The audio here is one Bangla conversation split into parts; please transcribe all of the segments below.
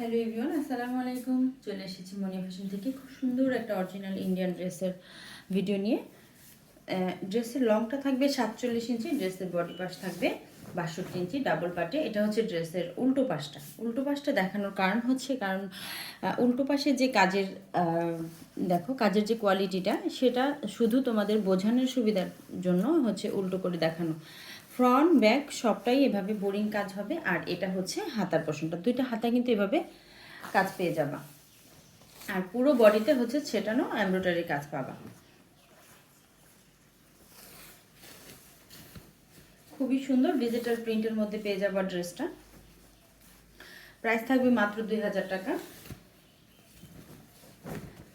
হ্যালো এভরিওয়ান, আসসালামু আলাইকুম। চলে এসেছি মনিয়া ফ্যাশন থেকে খুব সুন্দর একটা অরিজিনাল ইন্ডিয়ান ড্রেসের ভিডিও নিয়ে। ড্রেসের লংটা থাকবে 47 ইঞ্চি, ড্রেসের বডি পাশ থাকবে 62 ইঞ্চি ডাবল পাটে। এটা হচ্ছে ড্রেসের উল্টো পাশটা দেখানোর কারণ হচ্ছে উল্টো পাশে যে কাজের দেখো কাজের যে কোয়ালিটিটা সেটা শুধু তোমাদের বোঝানোর সুবিধার জন্য হচ্ছে উল্টো করে দেখানো। ফ্রন্ট ব্যাক সবটাই এভাবে বোরিং কাজ হবে। আর এটা হচ্ছে হাতার পোর্শনটা, দুইটা হাতা কিন্তু এভাবে কাজ পেয়ে যাবা। আর পুরো বডিতে হচ্ছে ছেটানো এমব্রয়ডারি কাজ পাবা। খুবই সুন্দর ডিজিটাল প্রিন্টের মধ্যে পেয়ে যাবা ড্রেসটা। প্রাইস থাকবে মাত্র 2000 টাকা।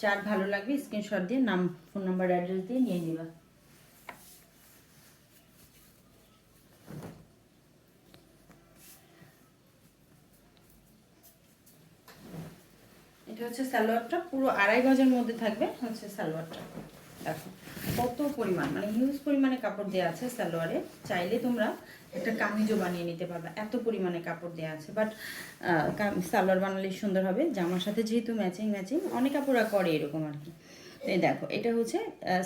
যার ভালো লাগবে স্ক্রিনশট দিয়ে নাম, ফোন নাম্বার, অ্যাড্রেস দিয়ে নিয়ে নিবা। এটা হচ্ছে সালোয়ারটা, পুরো 2.5 গজের মধ্যে থাকবে হচ্ছে সালোয়ারটা। দেখো কত পরিমাণ, মানে হিউজ পরিমাণে কাপড় দেওয়া আছে সালোয়ারে। চাইলে তোমরা একটা কামিজও বানিয়ে নিতে পারবে, এত পরিমাণে কাপড় দেওয়া আছে। বাট সালোয়ার বানালে সুন্দর হবে, জামার সাথে যেহেতু ম্যাচিং অনেক কাপড়রা করে এরকম আর কি। এই দেখো এটা হচ্ছে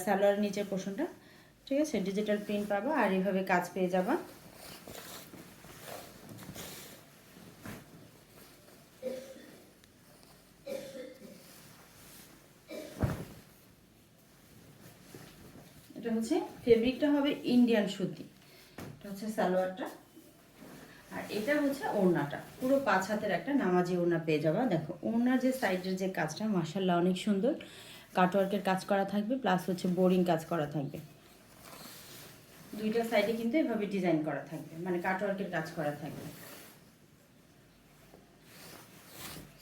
সালোয়ারের নিচের পোর্শনটা, ঠিক আছে। ডিজিটাল প্রিন্ট পাবা আর এইভাবে কাজ পেয়ে যাবা। এটা হচ্ছে ফেব্রিকটা হবে ইন্ডিয়ান সুতি। এটা হচ্ছে সালোয়ারটা, আর এটা হচ্ছে ওড়নাটা। পুরো 5 হাতের একটা নামাজি ওড়না পেয়ে যাবা। দেখো ওড়নার যে সাইডের যে কাজটা মাশাআল্লাহ অনেক সুন্দর, কাটওয়ার্কের কাজ করা থাকবে, প্লাস হচ্ছে বোরিং কাজ করা থাকবে। দুইটা সাইডে কিন্তু এভাবে ডিজাইন করা থাকবে, মানে কাটওয়ার্কের কাজ করা থাকবে।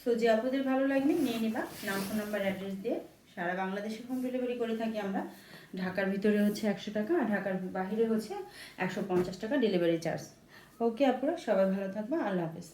সো যে আপনাদের ভালো লাগবে নিয়ে নিবা, নাম, ফোন নাম্বার, অ্যাড্রেস দিয়ে। সারা বাংলাদেশে হোম ডেলিভারি করে থাকি আমরা। ঢাকার ভিতরে হচ্ছে 100 টাকা, আর ঢাকার বাইরে হচ্ছে 150 টাকা ডেলিভারি চার্জ। ওকে আপুরা, সবাই ভালো থাকবা। আল্লাহ হাফেজ।